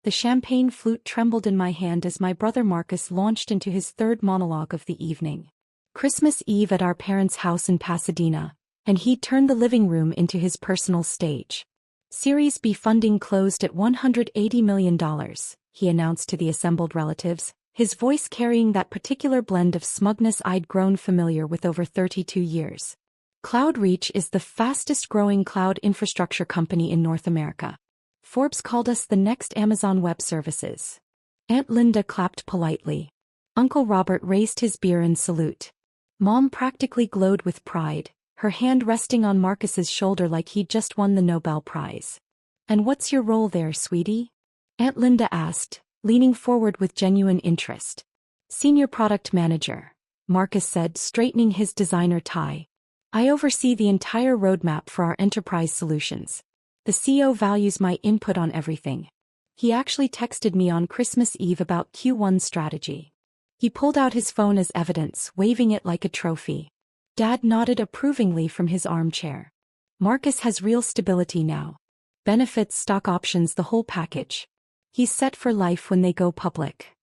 The champagne flute trembled in my hand as my brother Marcus launched into his third monologue of the evening. Christmas Eve at our parents' house in Pasadena, and he'd turned the living room into his personal stage. Series B funding closed at $180 million, he announced to the assembled relatives, his voice carrying that particular blend of smugness I'd grown familiar with over 32 years. CloudReach is the fastest-growing cloud infrastructure company in North America. Forbes called us the next Amazon Web Services. Aunt Linda clapped politely. Uncle Robert raised his beer in salute. Mom practically glowed with pride, her hand resting on Marcus's shoulder like he'd just won the Nobel Prize. "And what's your role there, sweetie?" Aunt Linda asked, leaning forward with genuine interest. "Senior Product Manager," Marcus said, straightening his designer tie. "I oversee the entire roadmap for our enterprise solutions. The CEO values my input on everything. He actually texted me on Christmas Eve about Q1 strategy." He pulled out his phone as evidence, waving it like a trophy. Dad nodded approvingly from his armchair. "Marcus has real stability now. Benefits, stock options, the whole package. He's set for life when they go public."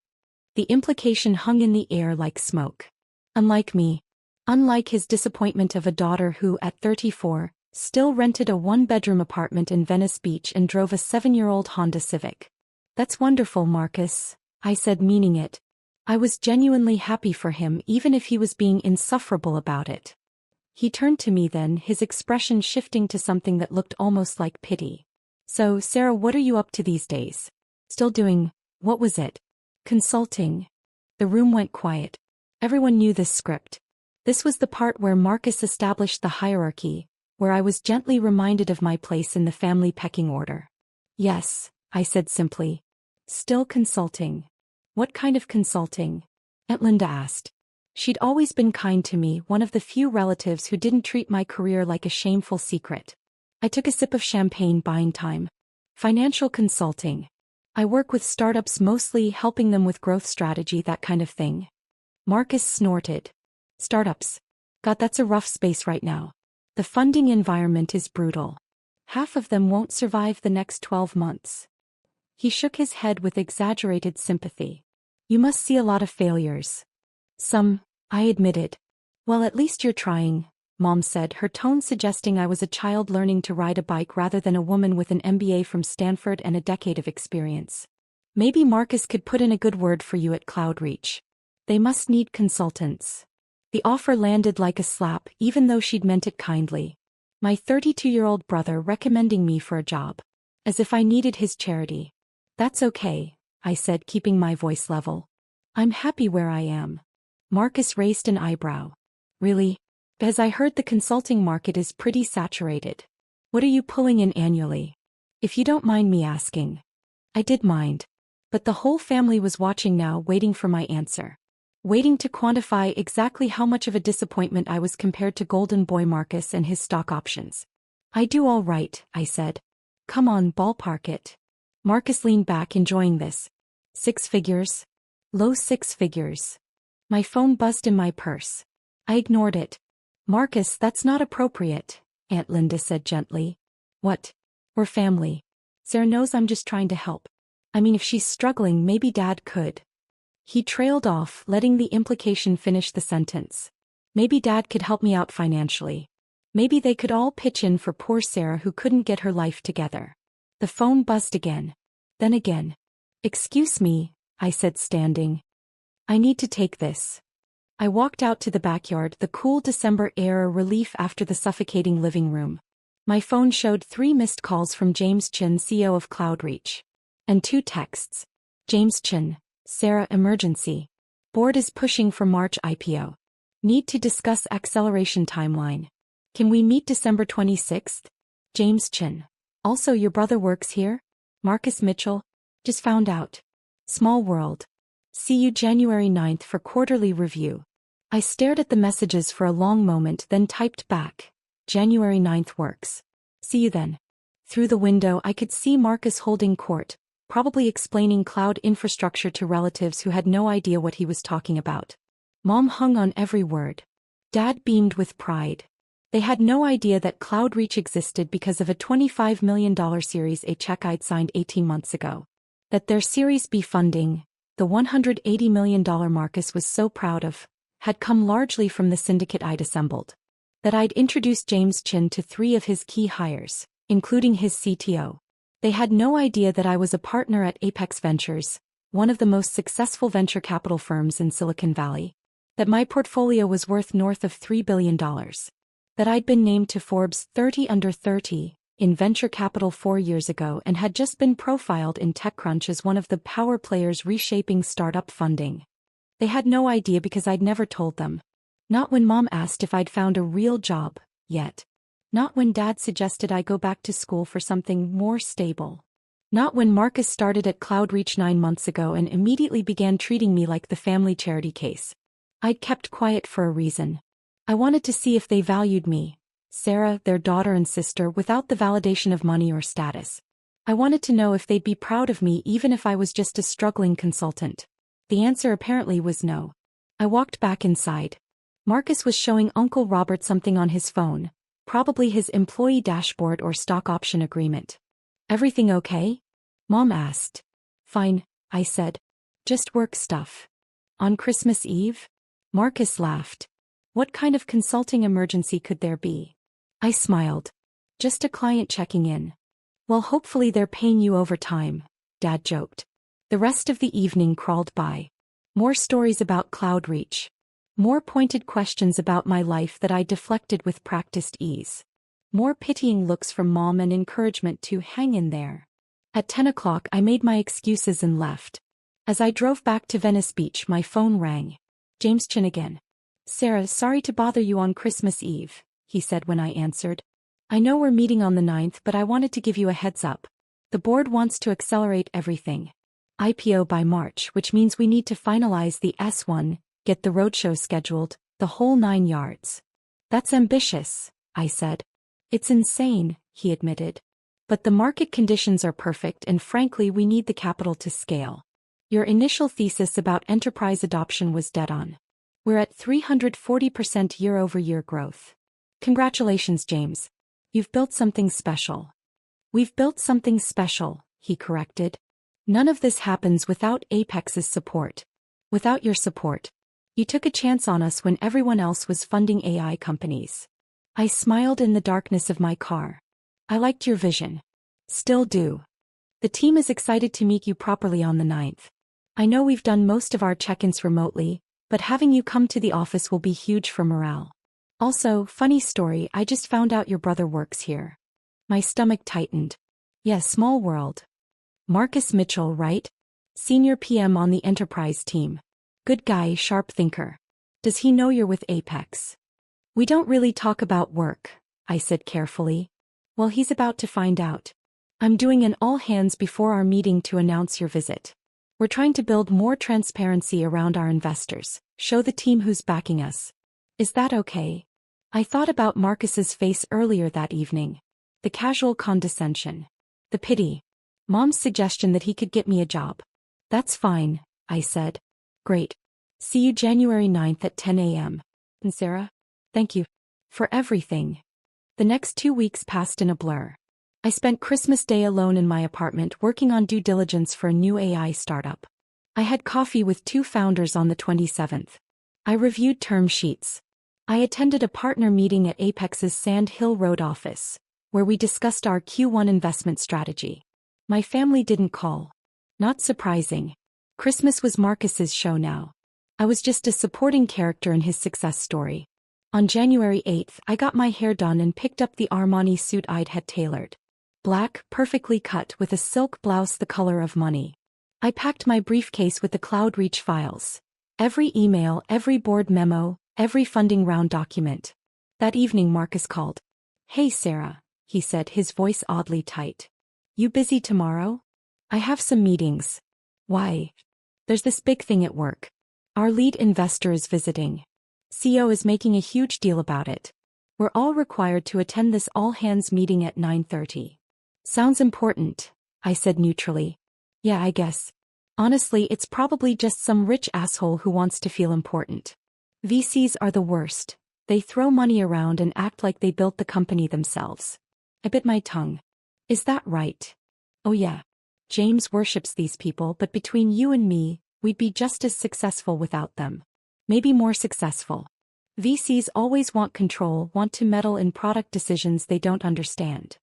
The implication hung in the air like smoke. Unlike me. Unlike his disappointment of a daughter who, at 34, still rented a one-bedroom apartment in Venice Beach and drove a 7-year-old Honda Civic. "That's wonderful, Marcus," I said, meaning it. I was genuinely happy for him even if he was being insufferable about it. He turned to me then, his expression shifting to something that looked almost like pity. "So, Sarah, what are you up to these days? Still doing, what was it? Consulting?" The room went quiet. Everyone knew this script. This was the part where Marcus established the hierarchy, where I was gently reminded of my place in the family pecking order. "Yes," I said simply. "Still consulting." "What kind of consulting?" Aunt Linda asked. She'd always been kind to me, one of the few relatives who didn't treat my career like a shameful secret. I took a sip of champagne, buying time. "Financial consulting. I work with startups, mostly helping them with growth strategy, that kind of thing." Marcus snorted. "Startups. God, that's a rough space right now. The funding environment is brutal. Half of them won't survive the next 12 months. He shook his head with exaggerated sympathy. "You must see a lot of failures." "Some," I admitted. "Well, at least you're trying," Mom said, her tone suggesting I was a child learning to ride a bike rather than a woman with an MBA from Stanford and a decade of experience. "Maybe Marcus could put in a good word for you at CloudReach. They must need consultants." The offer landed like a slap, even though she'd meant it kindly. My 32-year-old brother recommending me for a job. As if I needed his charity. "That's okay," I said, keeping my voice level. "I'm happy where I am." Marcus raised an eyebrow. "Really? Because I heard the consulting market is pretty saturated. What are you pulling in annually? If you don't mind me asking." I did mind. But the whole family was watching now, waiting for my answer. Waiting to quantify exactly how much of a disappointment I was compared to Golden Boy Marcus and his stock options. "I do all right," I said. "Come on, ballpark it." Marcus leaned back, enjoying this. "6 figures? Low 6 figures." My phone buzzed in my purse. I ignored it. "Marcus, that's not appropriate," Aunt Linda said gently. "What? We're family. Sarah knows I'm just trying to help. I mean, if she's struggling, maybe Dad could." He trailed off, letting the implication finish the sentence. Maybe Dad could help me out financially. Maybe they could all pitch in for poor Sarah who couldn't get her life together. The phone buzzed again. Then again. "Excuse me," I said, standing. "I need to take this." I walked out to the backyard, the cool December air a relief after the suffocating living room. My phone showed 3 missed calls from James Chin, CEO of CloudReach. And 2 texts. James Chin, "Sarah, emergency. Board is pushing for March IPO. Need to discuss acceleration timeline. Can we meet December 26th? James Chin. Also, your brother works here? Marcus Mitchell. Just found out. Small world. See you January 9th for quarterly review." I stared at the messages for a long moment, then typed back. "January 9th works. See you then." Through the window I could see Marcus holding court, probably explaining cloud infrastructure to relatives who had no idea what he was talking about. Mom hung on every word. Dad beamed with pride. They had no idea that CloudReach existed because of a $25 million Series A check I'd signed 18 months ago. That their Series B funding, the $180 million Marcus was so proud of, had come largely from the syndicate I'd assembled. That I'd introduced James Chin to 3 of his key hires, including his CTO. They had no idea that I was a partner at Apex Ventures, one of the most successful venture capital firms in Silicon Valley. That my portfolio was worth north of $3 billion. That I'd been named to Forbes 30 Under 30 in venture capital 4 years ago and had just been profiled in TechCrunch as one of the power players reshaping startup funding. They had no idea because I'd never told them. Not when Mom asked if I'd found a real job, yet. Not when Dad suggested I go back to school for something more stable. Not when Marcus started at CloudReach 9 months ago and immediately began treating me like the family charity case. I'd kept quiet for a reason. I wanted to see if they valued me, Sarah, their daughter and sister, without the validation of money or status. I wanted to know if they'd be proud of me even if I was just a struggling consultant. The answer apparently was no. I walked back inside. Marcus was showing Uncle Robert something on his phone, probably his employee dashboard or stock option agreement. "Everything okay?" Mom asked. "Fine," I said. "Just work stuff." "On Christmas Eve?" Marcus laughed. "What kind of consulting emergency could there be?" I smiled. "Just a client checking in." "Well, hopefully they're paying you overtime," Dad joked. The rest of the evening crawled by. More stories about CloudReach. More pointed questions about my life that I deflected with practiced ease. More pitying looks from Mom and encouragement to hang in there. At 10 o'clock I made my excuses and left. As I drove back to Venice Beach my phone rang. James Chin again. "Sarah, sorry to bother you on Christmas Eve," he said when I answered. "I know we're meeting on the 9th, but I wanted to give you a heads up. The board wants to accelerate everything. IPO by March, which means we need to finalize the S1, get the roadshow scheduled, the whole 9 yards." "That's ambitious," I said. "It's insane," he admitted. "But the market conditions are perfect and frankly we need the capital to scale. Your initial thesis about enterprise adoption was dead on. We're at 340% year-over-year growth. Congratulations, James. You've built something special." "We've built something special," he corrected. "None of this happens without Apex's support. Without your support. You took a chance on us when everyone else was funding AI companies." I smiled in the darkness of my car. "I liked your vision. Still do. The team is excited to meet you properly on the 9th. I know we've done most of our check-ins remotely, but having you come to the office will be huge for morale. Also, funny story, I just found out your brother works here." My stomach tightened. "Yeah, small world. Marcus Mitchell, right? Senior PM on the enterprise team. Good guy, sharp thinker. Does he know you're with Apex?" "We don't really talk about work," I said carefully. "Well, he's about to find out. I'm doing an all-hands before our meeting to announce your visit. We're trying to build more transparency around our investors, show the team who's backing us. Is that okay?" I thought about Marcus's face earlier that evening. The casual condescension. The pity. Mom's suggestion that he could get me a job. "That's fine," I said. "Great. See you January 9th at 10 a.m. And Sarah? Thank you for everything." The next 2 weeks passed in a blur. I spent Christmas Day alone in my apartment working on due diligence for a new AI startup. I had coffee with 2 founders on the 27th. I reviewed term sheets. I attended a partner meeting at Apex's Sand Hill Road office, where we discussed our Q1 investment strategy. My family didn't call. Not surprising. Christmas was Marcus's show now. I was just a supporting character in his success story. On January 8th, I got my hair done and picked up the Armani suit I'd had tailored. Black, perfectly cut with a silk blouse the color of money. I packed my briefcase with the CloudReach files. Every email, every board memo, every funding round document. That evening Marcus called. "Hey Sarah," he said, his voice oddly tight. "You busy tomorrow?" "I have some meetings." "Why?" "There's this big thing at work. Our lead investor is visiting. CEO is making a huge deal about it. We're all required to attend this all-hands meeting at 9:30. "Sounds important," I said neutrally. "Yeah, I guess. Honestly, it's probably just some rich asshole who wants to feel important. VCs are the worst. They throw money around and act like they built the company themselves." I bit my tongue. "Is that right?" "Oh yeah. James worships these people, but between you and me, we'd be just as successful without them. Maybe more successful. VCs always want control, want to meddle in product decisions they don't understand.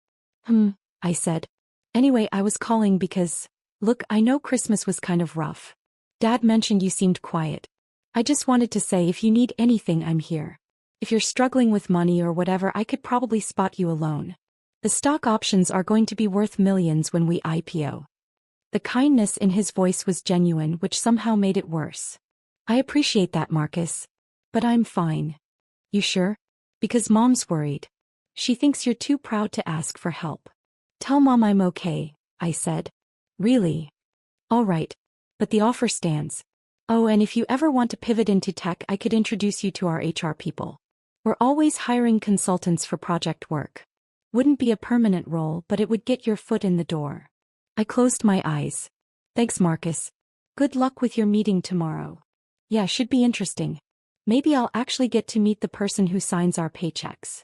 I said. Anyway, I was calling because, look, I know Christmas was kind of rough. Dad mentioned you seemed quiet. I just wanted to say if you need anything, I'm here. If you're struggling with money or whatever, I could probably spot you a loan. The stock options are going to be worth millions when we IPO. The kindness in his voice was genuine, which somehow made it worse. I appreciate that, Marcus. But I'm fine. You sure? Because Mom's worried. She thinks you're too proud to ask for help. Tell Mom I'm okay, I said. Really? All right. But the offer stands. Oh, and if you ever want to pivot into tech, I could introduce you to our HR people. We're always hiring consultants for project work. Wouldn't be a permanent role, but it would get your foot in the door. I closed my eyes. Thanks, Marcus. Good luck with your meeting tomorrow. Yeah, should be interesting. Maybe I'll actually get to meet the person who signs our paychecks.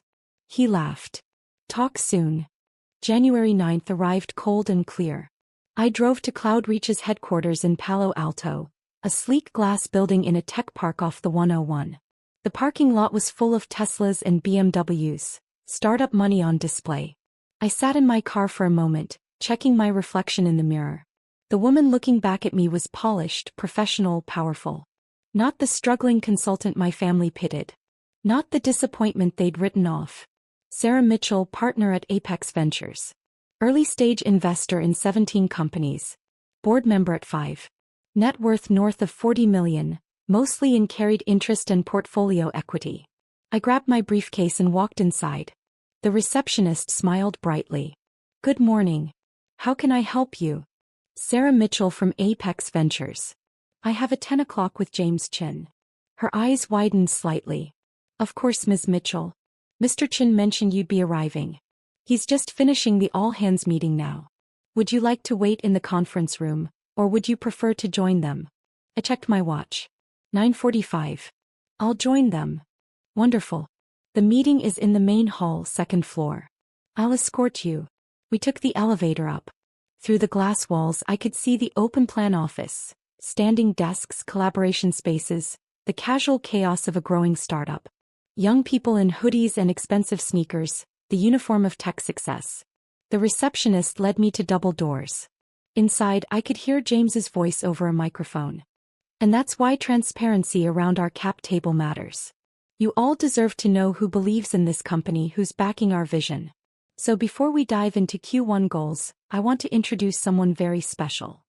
He laughed. Talk soon. January 9th arrived cold and clear. I drove to CloudReach's headquarters in Palo Alto, a sleek glass building in a tech park off the 101. The parking lot was full of Teslas and BMWs, startup money on display. I sat in my car for a moment, checking my reflection in the mirror. The woman looking back at me was polished, professional, powerful. Not the struggling consultant my family pitied. Not the disappointment they'd written off. Sarah Mitchell, partner at Apex Ventures. Early-stage investor in 17 companies. Board member at 5. Net worth north of 40 million, mostly in carried interest and portfolio equity. I grabbed my briefcase and walked inside. The receptionist smiled brightly. Good morning. How can I help you? Sarah Mitchell from Apex Ventures. I have a 10 o'clock with James Chin. Her eyes widened slightly. Of course, Ms. Mitchell. Mr. Chin mentioned you'd be arriving. He's just finishing the all-hands meeting now. Would you like to wait in the conference room, or would you prefer to join them? I checked my watch. 9:45. I'll join them. Wonderful. The meeting is in the main hall, second floor. I'll escort you. We took the elevator up. Through the glass walls I could see the open-plan office, standing desks, collaboration spaces, the casual chaos of a growing startup. Young people in hoodies and expensive sneakers, the uniform of tech success. The receptionist led me to double doors. Inside I could hear James's voice over a microphone. And that's why transparency around our cap table matters. You all deserve to know who believes in this company, who's backing our vision. So before we dive into Q1 goals, I want to introduce someone very special.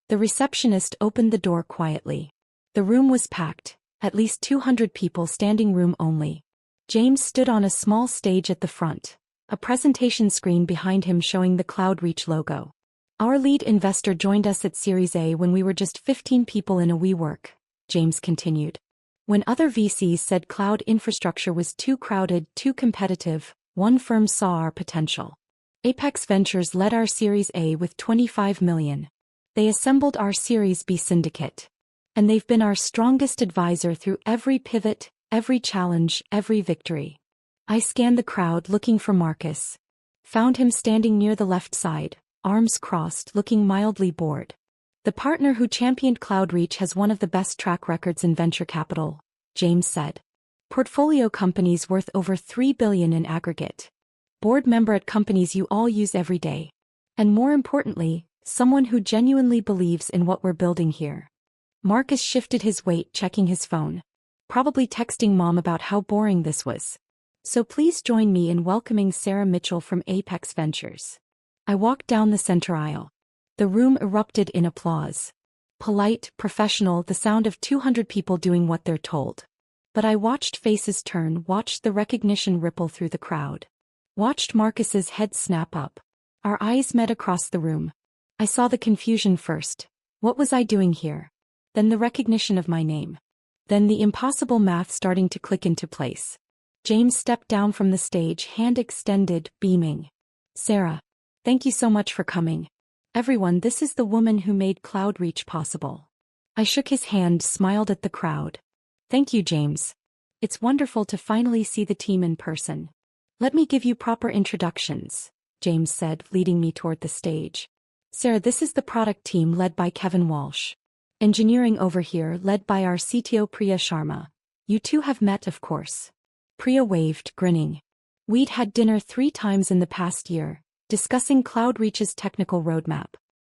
The receptionist opened the door quietly. The room was packed, at least 200 people, standing room only. James stood on a small stage at the front, a presentation screen behind him showing the CloudReach logo. Our lead investor joined us at Series A when we were just 15 people in a WeWork, James continued. When other VCs said cloud infrastructure was too crowded, too competitive, one firm saw our potential. Apex Ventures led our Series A with 25 million. They assembled our Series B syndicate. And they've been our strongest advisor through every pivot, every challenge, every victory. I scanned the crowd looking for Marcus. Found him standing near the left side, arms crossed, looking mildly bored. The partner who championed CloudReach has one of the best track records in venture capital, James said. Portfolio companies worth over $3 billion in aggregate. Board member at companies you all use every day. And more importantly, someone who genuinely believes in what we're building here. Marcus shifted his weight, checking his phone. Probably texting Mom about how boring this was. So please join me in welcoming Sarah Mitchell from Apex Ventures. I walked down the center aisle. The room erupted in applause. Polite, professional, the sound of 200 people doing what they're told. But I watched faces turn, watched the recognition ripple through the crowd. Watched Marcus's head snap up. Our eyes met across the room. I saw the confusion first. What was I doing here? Then the recognition of my name. Then the impossible math starting to click into place. James stepped down from the stage, hand extended, beaming. Sarah. Thank you so much for coming. Everyone, this is the woman who made CloudReach possible. I shook his hand, smiled at the crowd. Thank you, James. It's wonderful to finally see the team in person. Let me give you proper introductions, James said, leading me toward the stage. Sarah, this is the product team led by Kevin Walsh. Engineering over here led by our CTO Priya Sharma. You two have met, of course. Priya waved, grinning. We'd had dinner 3 times in the past year, discussing CloudReach's technical roadmap.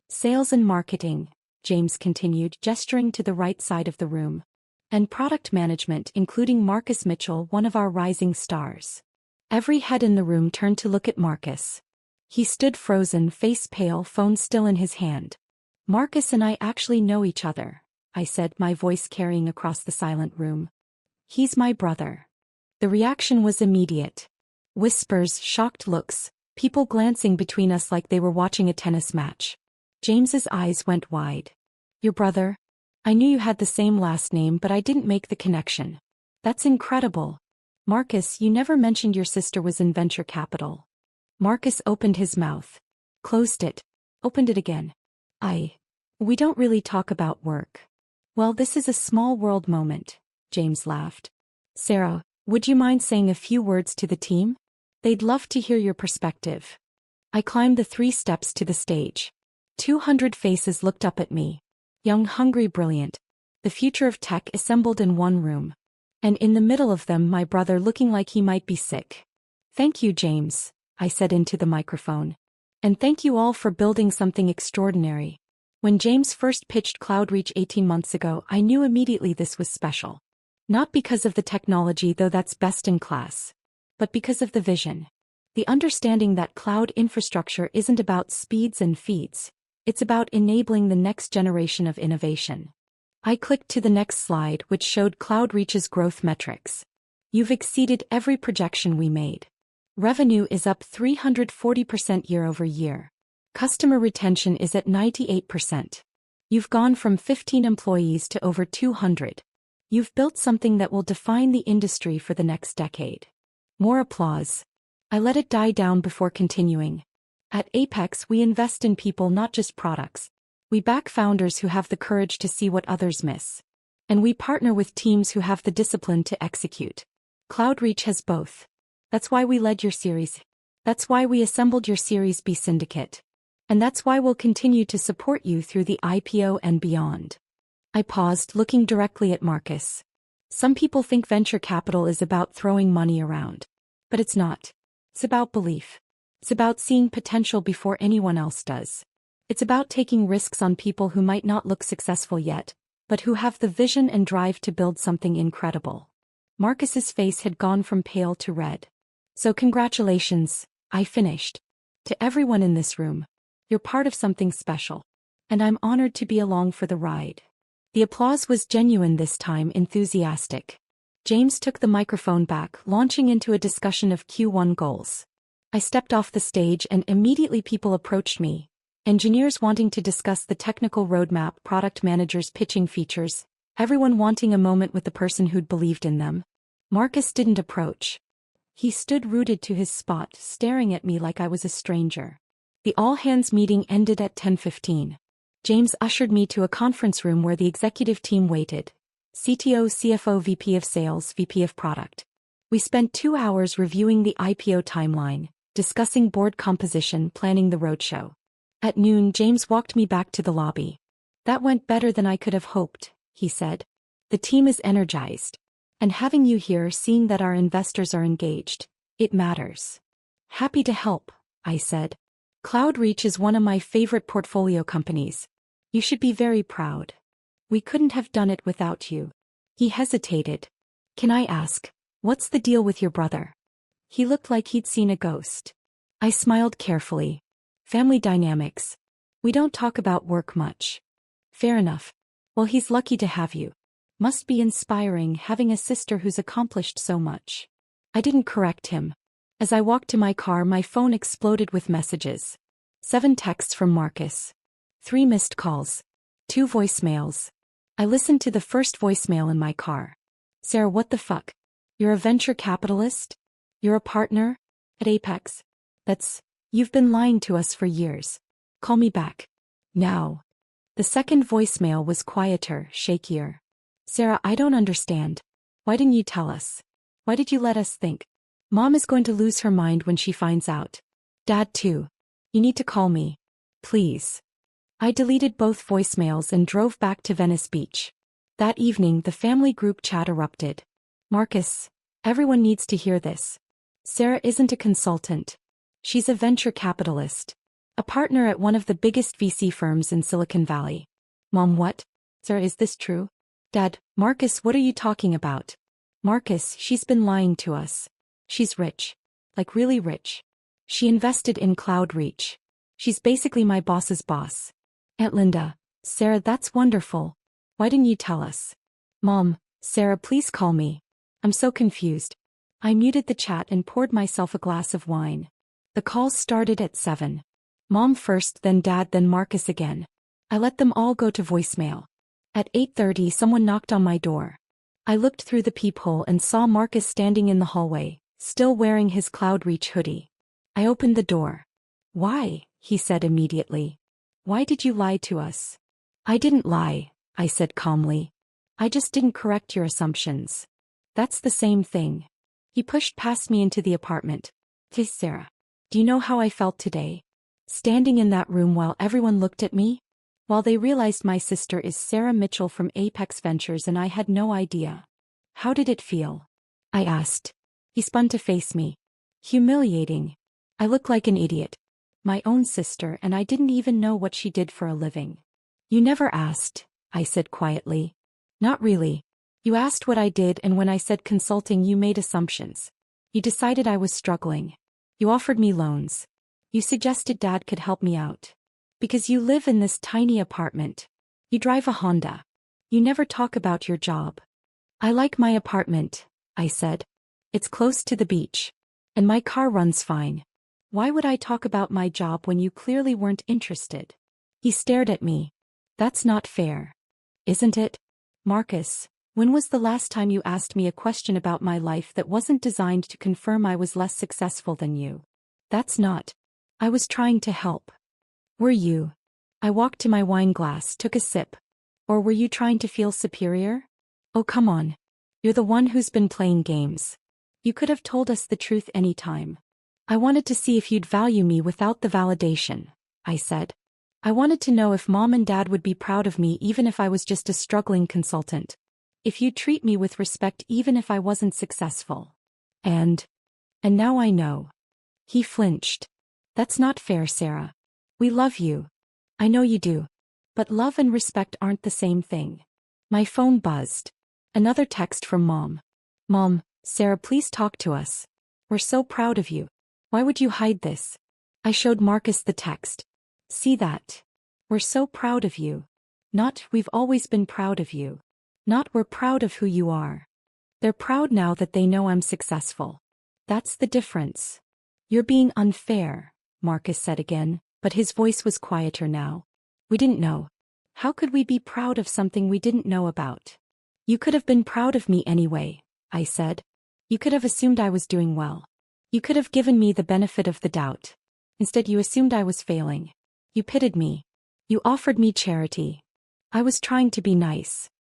Sales and marketing, James continued, gesturing to the right side of the room. And product management, including Marcus Mitchell, one of our rising stars. Every head in the room turned to look at Marcus. He stood frozen, face pale, phone still in his hand. Marcus and I actually know each other, I said, my voice carrying across the silent room. He's my brother. The reaction was immediate. Whispers, shocked looks, people glancing between us like they were watching a tennis match. James's eyes went wide. Your brother? I knew you had the same last name, but I didn't make the connection. That's incredible. Marcus, you never mentioned your sister was in venture capital. Marcus opened his mouth. Closed it. Opened it again. We don't really talk about work. Well, this is a small world moment, James laughed. Sarah, would you mind saying a few words to the team? They'd love to hear your perspective. I climbed the 3 steps to the stage. 200 faces looked up at me. Young, hungry, brilliant. The future of tech assembled in one room. And in the middle of them, my brother looking like he might be sick. Thank you, James, I said into the microphone. And thank you all for building something extraordinary. When James first pitched CloudReach 18 months ago, I knew immediately this was special. Not because of the technology, though that's best in class, but because of the vision. The understanding that cloud infrastructure isn't about speeds and feeds, it's about enabling the next generation of innovation. I clicked to the next slide, which showed CloudReach's growth metrics. You've exceeded every projection we made. Revenue is up 340% year over year. Customer retention is at 98%. You've gone from 15 employees to over 200. You've built something that will define the industry for the next decade. More applause. I let it die down before continuing. At Apex, we invest in people, not just products. We back founders who have the courage to see what others miss. And we partner with teams who have the discipline to execute. CloudReach has both. That's why we led your series. That's why we assembled your Series B syndicate. And that's why we'll continue to support you through the IPO and beyond. I paused, looking directly at Marcus. Some people think venture capital is about throwing money around. But it's not. It's about belief. It's about seeing potential before anyone else does. It's about taking risks on people who might not look successful yet, but who have the vision and drive to build something incredible. Marcus's face had gone from pale to red. So congratulations, I finished. To everyone in this room. You're part of something special. And I'm honored to be along for the ride. The applause was genuine this time, enthusiastic. James took the microphone back, launching into a discussion of Q1 goals. I stepped off the stage and immediately people approached me. Engineers wanting to discuss the technical roadmap, product managers pitching features, everyone wanting a moment with the person who'd believed in them. Marcus didn't approach. He stood rooted to his spot, staring at me like I was a stranger. The all-hands meeting ended at 10:15. James ushered me to a conference room where the executive team waited. CTO, CFO, VP of Sales, VP of Product. We spent 2 hours reviewing the IPO timeline, discussing board composition, planning the roadshow. At noon, James walked me back to the lobby. That went better than I could have hoped, he said. The team is energized. And having you here, seeing that our investors are engaged, it matters. Happy to help, I said. CloudReach is one of my favorite portfolio companies. You should be very proud. We couldn't have done it without you. He hesitated. Can I ask, what's the deal with your brother? He looked like he'd seen a ghost. I smiled carefully. Family dynamics. We don't talk about work much. Fair enough. Well, he's lucky to have you. Must be inspiring having a sister who's accomplished so much. I didn't correct him. As I walked to my car, my phone exploded with messages. 7 texts from Marcus. 3 missed calls. 2 voicemails. I listened to the first voicemail in my car. Sarah, what the fuck? You're a venture capitalist? You're a partner? At Apex? You've been lying to us for years. Call me back. Now. The second voicemail was quieter, shakier. Sarah, I don't understand. Why didn't you tell us? Why did you let us think? Mom is going to lose her mind when she finds out. Dad too. You need to call me. Please. I deleted both voicemails and drove back to Venice Beach. That evening, the family group chat erupted. Marcus, everyone needs to hear this. Sarah isn't a consultant. She's a venture capitalist. A partner at one of the biggest VC firms in Silicon Valley. Mom, what? Sarah, is this true? Dad, Marcus, what are you talking about? Marcus, she's been lying to us. She's rich. Like really rich. She invested in Cloud Reach. She's basically my boss's boss. Aunt Linda, Sarah, that's wonderful. Why didn't you tell us? Mom, Sarah, please call me. I'm so confused. I muted the chat and poured myself a glass of wine. The calls started at 7. Mom first, then Dad, then Marcus again. I let them all go to voicemail. At 8:30, someone knocked on my door. I looked through the peephole and saw Marcus standing in the hallway, still wearing his Cloud Reach hoodie. I opened the door. Why? He said immediately. Why did you lie to us? I didn't lie, I said calmly. I just didn't correct your assumptions. That's the same thing. He pushed past me into the apartment. Hey, Sarah. Do you know how I felt today? Standing in that room while everyone looked at me? While they realized my sister is Sarah Mitchell from Apex Ventures and I had no idea. How did it feel? I asked. He spun to face me. Humiliating. I look like an idiot. My own sister, and I didn't even know what she did for a living. You never asked, I said quietly. Not really. You asked what I did, and when I said consulting, you made assumptions. You decided I was struggling. You offered me loans. You suggested Dad could help me out. Because you live in this tiny apartment. You drive a Honda. You never talk about your job. I like my apartment, I said. It's close to the beach. And my car runs fine. Why would I talk about my job when you clearly weren't interested? He stared at me. That's not fair. Isn't it? Marcus, when was the last time you asked me a question about my life that wasn't designed to confirm I was less successful than you? That's not. I was trying to help. Were you? I walked to my wine glass, took a sip. Or were you trying to feel superior? Oh, come on. You're the one who's been playing games. You could have told us the truth any time. I wanted to see if you'd value me without the validation, I said. I wanted to know if Mom and Dad would be proud of me even if I was just a struggling consultant. If you'd treat me with respect even if I wasn't successful. And now I know. He flinched. That's not fair, Sarah. We love you. I know you do. But love and respect aren't the same thing. My phone buzzed. Another text from Mom. Mom, Sarah, please talk to us. We're so proud of you. Why would you hide this? I showed Marcus the text. See that? We're so proud of you. Not, we've always been proud of you. Not, we're proud of who you are. They're proud now that they know I'm successful. That's the difference. You're being unfair, Marcus said again, but his voice was quieter now. We didn't know. How could we be proud of something we didn't know about? You could have been proud of me anyway, I said. You could have assumed I was doing well. You could have given me the benefit of the doubt. Instead, you assumed I was failing. You pitied me. You offered me charity. I was trying to be nice.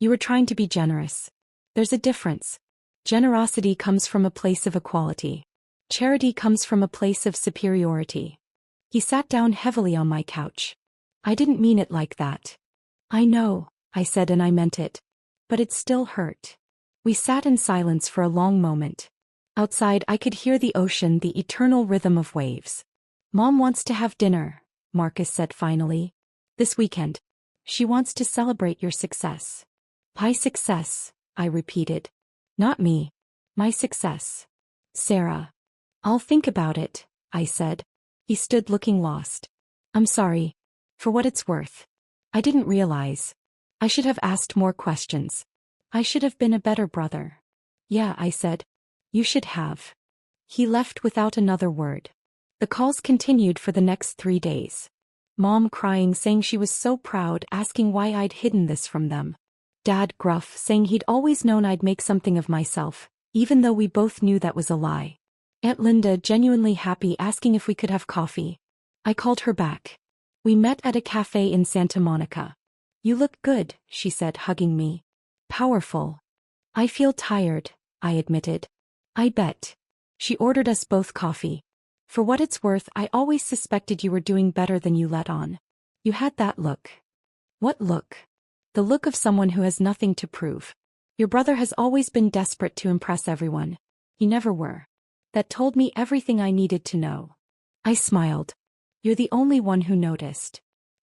You were trying to be generous. There's a difference. Generosity comes from a place of equality. Charity comes from a place of superiority. He sat down heavily on my couch. I didn't mean it like that. I know, I said, and I meant it. But it still hurt. We sat in silence for a long moment. Outside, I could hear the ocean, the eternal rhythm of waves. Mom wants to have dinner, Marcus said finally. This weekend. She wants to celebrate your success. My success, I repeated. Not me. My success. Sarah. I'll think about it, I said. He stood looking lost. I'm sorry. For what it's worth. I didn't realize. I should have asked more questions. I should have been a better brother. Yeah, I said. You should have. He left without another word. The calls continued for the next 3 days. Mom crying, saying she was so proud, asking why I'd hidden this from them. Dad gruff, saying he'd always known I'd make something of myself, even though we both knew that was a lie. Aunt Linda genuinely happy, asking if we could have coffee. I called her back. We met at a cafe in Santa Monica. You look good, she said, hugging me. Powerful. I feel tired, I admitted. I bet. She ordered us both coffee. For what it's worth, I always suspected you were doing better than you let on. You had that look. What look? The look of someone who has nothing to prove. Your brother has always been desperate to impress everyone. You never were. That told me everything I needed to know. I smiled. You're the only one who noticed.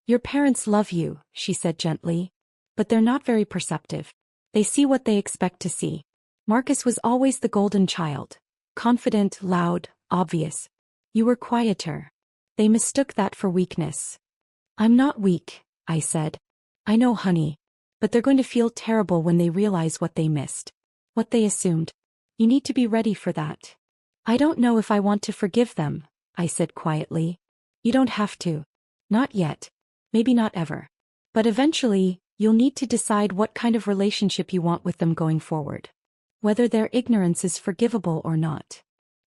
Your parents love you, she said gently. But they're not very perceptive. They see what they expect to see. Marcus was always the golden child. Confident, loud, obvious. You were quieter. They mistook that for weakness. I'm not weak, I said. I know, honey. But they're going to feel terrible when they realize what they missed. What they assumed. You need to be ready for that. I don't know if I want to forgive them, I said quietly. You don't have to. Not yet. Maybe not ever. But eventually, you'll need to decide what kind of relationship you want with them going forward. Whether their ignorance is forgivable or not.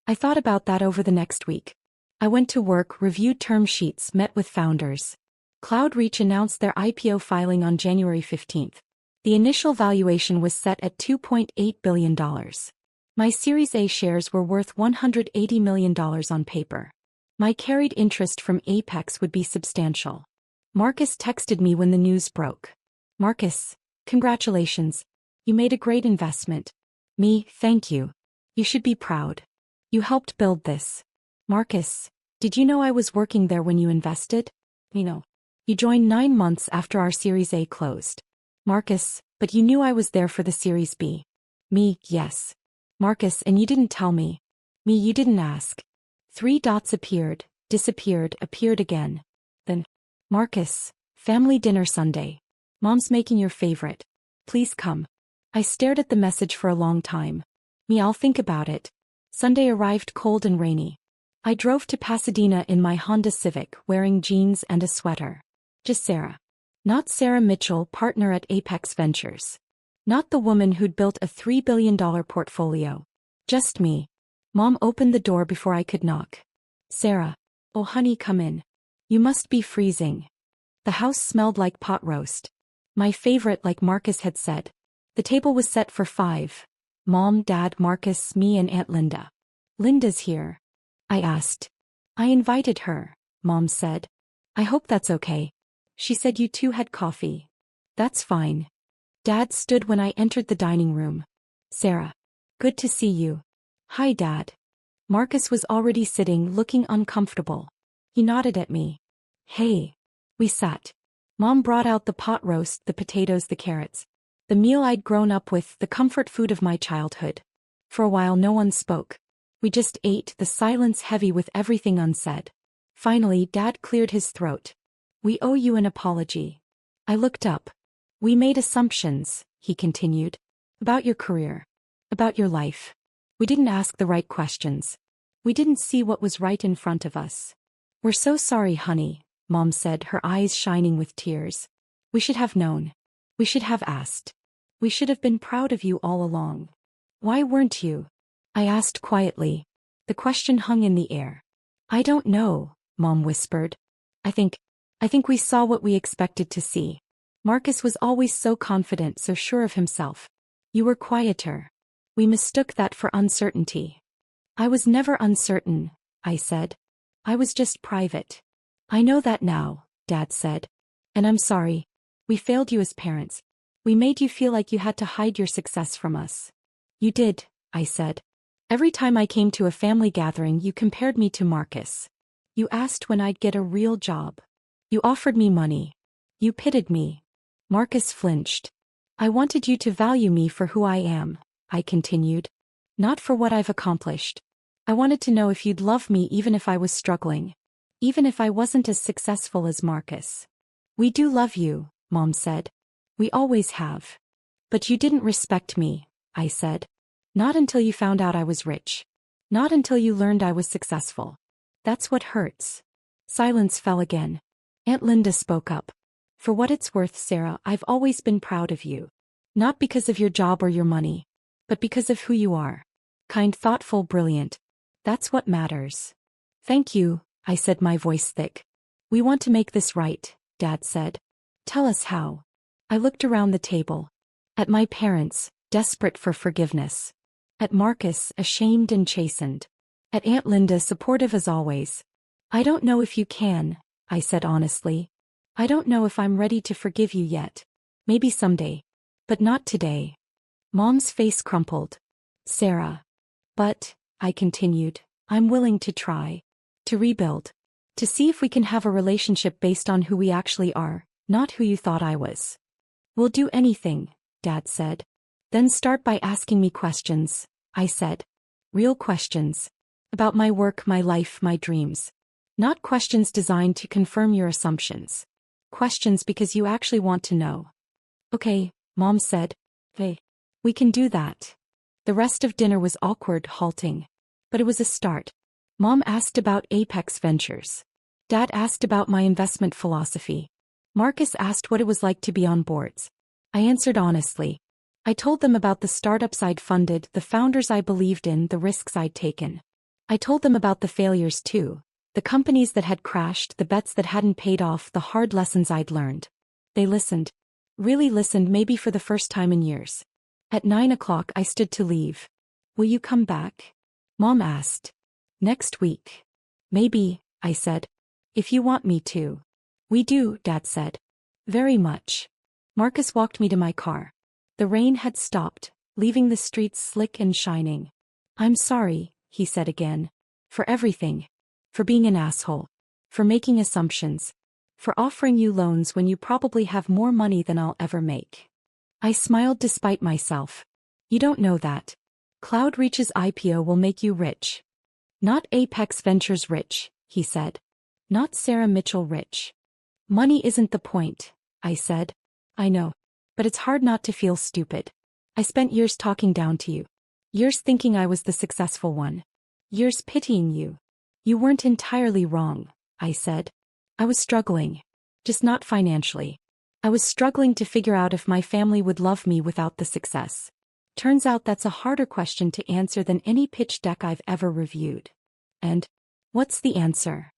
I thought about that over the next week. I went to work, reviewed term sheets, met with founders. CloudReach announced their IPO filing on January 15th. The initial valuation was set at $2.8 billion. My Series A shares were worth $180 million on paper. My carried interest from Apex would be substantial. Marcus texted me when the news broke. Marcus, congratulations. You made a great investment. Me, thank you. You should be proud. You helped build this. Marcus, did you know I was working there when you invested? You joined 9 months after our Series A closed. Marcus, but you knew I was there for the Series B. Me, yes. Marcus, and you didn't tell me. Me, you didn't ask. 3 dots appeared, disappeared, appeared again. Then, Marcus, family dinner Sunday. Mom's making your favorite. Please come. I stared at the message for a long time. Me, I'll think about it. Sunday arrived cold and rainy. I drove to Pasadena in my Honda Civic, wearing jeans and a sweater. Just Sarah. Not Sarah Mitchell, partner at Apex Ventures. Not the woman who'd built a $3 billion portfolio. Just me. Mom opened the door before I could knock. Sarah. Oh honey, come in. You must be freezing. The house smelled like pot roast. My favorite, like Marcus had said. The table was set for 5. Mom, Dad, Marcus, me and Aunt Linda. Linda's here. I asked. I invited her, Mom said. I hope that's okay. She said you two had coffee. That's fine. Dad stood when I entered the dining room. Sarah. Good to see you. Hi, Dad. Marcus was already sitting, looking uncomfortable. He nodded at me. Hey. We sat. Mom brought out the pot roast, the potatoes, the carrots. The meal I'd grown up with, the comfort food of my childhood. For a while no one spoke. We just ate, the silence heavy with everything unsaid. Finally, Dad cleared his throat. We owe you an apology. I looked up. We made assumptions, he continued. About your career. About your life. We didn't ask the right questions. We didn't see what was right in front of us. We're so sorry, honey, Mom said, her eyes shining with tears. We should have known. We should have asked. We should have been proud of you all along. Why weren't you? I asked quietly. The question hung in the air. I don't know, Mom whispered. I think we saw what we expected to see. Marcus was always so confident, so sure of himself. You were quieter. We mistook that for uncertainty. I was never uncertain, I said. I was just private. I know that now, Dad said. And I'm sorry. We failed you as parents. We made you feel like you had to hide your success from us. You did, I said. Every time I came to a family gathering, you compared me to Marcus. You asked when I'd get a real job. You offered me money. You pitted me. Marcus flinched. I wanted you to value me for who I am, I continued. Not for what I've accomplished. I wanted to know if you'd love me even if I was struggling. Even if I wasn't as successful as Marcus. We do love you, Mom said. We always have. But you didn't respect me, I said. Not until you found out I was rich. Not until you learned I was successful. That's what hurts. Silence fell again. Aunt Linda spoke up. For what it's worth, Sarah, I've always been proud of you. Not because of your job or your money. But because of who you are. Kind, thoughtful, brilliant. That's what matters. Thank you, I said, my voice thick. We want to make this right, Dad said. Tell us how. I looked around the table. At my parents, desperate for forgiveness. At Marcus, ashamed and chastened. At Aunt Linda, supportive as always. I don't know if you can, I said honestly. I don't know if I'm ready to forgive you yet. Maybe someday. But not today. Mom's face crumpled. Sarah. But, I continued, I'm willing to try. To rebuild. To see if we can have a relationship based on who we actually are, not who you thought I was. We'll do anything, Dad said. Then start by asking me questions, I said. Real questions. About my work, my life, my dreams. Not questions designed to confirm your assumptions. Questions because you actually want to know. Okay, Mom said. Hey. We can do that. The rest of dinner was awkward, halting. But it was a start. Mom asked about Apex Ventures. Dad asked about my investment philosophy. Marcus asked what it was like to be on boards. I answered honestly. I told them about the startups I'd funded, the founders I believed in, the risks I'd taken. I told them about the failures too. The companies that had crashed, the bets that hadn't paid off, the hard lessons I'd learned. They listened. Really listened, maybe for the first time in years. At 9 o'clock I stood to leave. Will you come back? Mom asked. Next week. Maybe, I said. If you want me to. We do, Dad said. Very much. Marcus walked me to my car. The rain had stopped, leaving the streets slick and shining. I'm sorry, he said again. For everything. For being an asshole. For making assumptions. For offering you loans when you probably have more money than I'll ever make. I smiled despite myself. You don't know that. Cloudreach's IPO will make you rich. Not Apex Ventures rich, he said. Not Sarah Mitchell rich. Money isn't the point, I said. I know. But it's hard not to feel stupid. I spent years talking down to you. Years thinking I was the successful one. Years pitying you. You weren't entirely wrong, I said. I was struggling. Just not financially. I was struggling to figure out if my family would love me without the success. Turns out that's a harder question to answer than any pitch deck I've ever reviewed. And, what's the answer?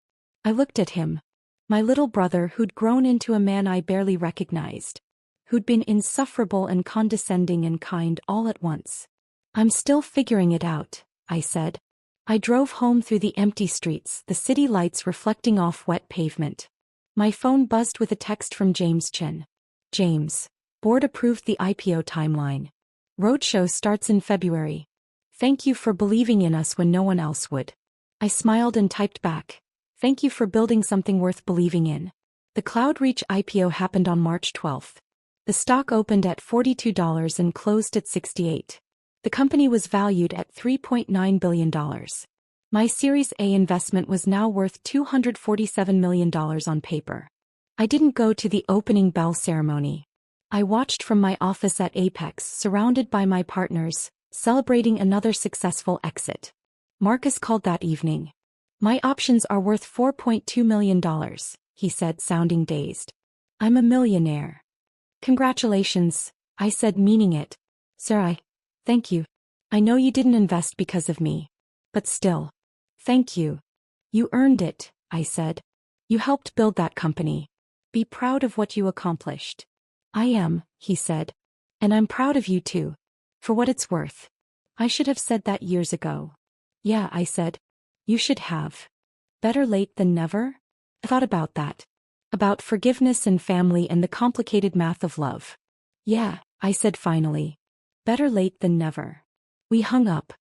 I looked at him. My little brother who'd grown into a man I barely recognized. Who'd been insufferable and condescending and kind all at once. I'm still figuring it out, I said. I drove home through the empty streets, the city lights reflecting off wet pavement. My phone buzzed with a text from James Chin. James. Board approved the IPO timeline. Roadshow starts in February. Thank you for believing in us when no one else would. I smiled and typed back. Thank you for building something worth believing in. The Cloudreach IPO happened on March 12th. The stock opened at $42 and closed at $68. The company was valued at $3.9 billion. My Series A investment was now worth $247 million on paper. I didn't go to the opening bell ceremony. I watched from my office at Apex, surrounded by my partners, celebrating another successful exit. Marcus called that evening. My options are worth $4.2 million, he said, sounding dazed. I'm a millionaire. Congratulations, I said, meaning it. Sir, thank you. I know you didn't invest because of me. But still. Thank you. You earned it, I said. You helped build that company. Be proud of what you accomplished. I am, he said. And I'm proud of you too. For what it's worth. I should have said that years ago. Yeah, I said. You should have. Better late than never? I thought about that. About forgiveness and family and the complicated math of love. Yeah, I said finally. Better late than never. We hung up.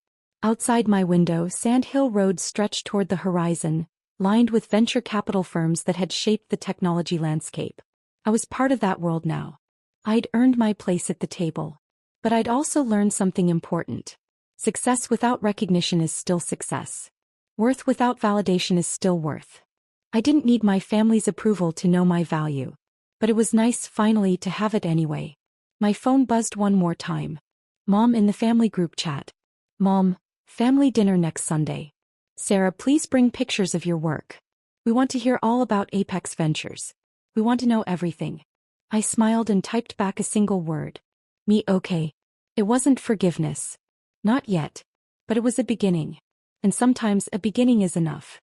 Outside my window, Sand Hill Road stretched toward the horizon, lined with venture capital firms that had shaped the technology landscape. I was part of that world now. I'd earned my place at the table. But I'd also learned something important. Success without recognition is still success. Worth without validation is still worth. I didn't need my family's approval to know my value. But it was nice finally to have it anyway. My phone buzzed one more time. Mom in the family group chat. Mom, family dinner next Sunday. Sarah, please bring pictures of your work. We want to hear all about Apex Ventures. We want to know everything. I smiled and typed back a single word. Me okay. It wasn't forgiveness. Not yet. But it was a beginning. And sometimes a beginning is enough.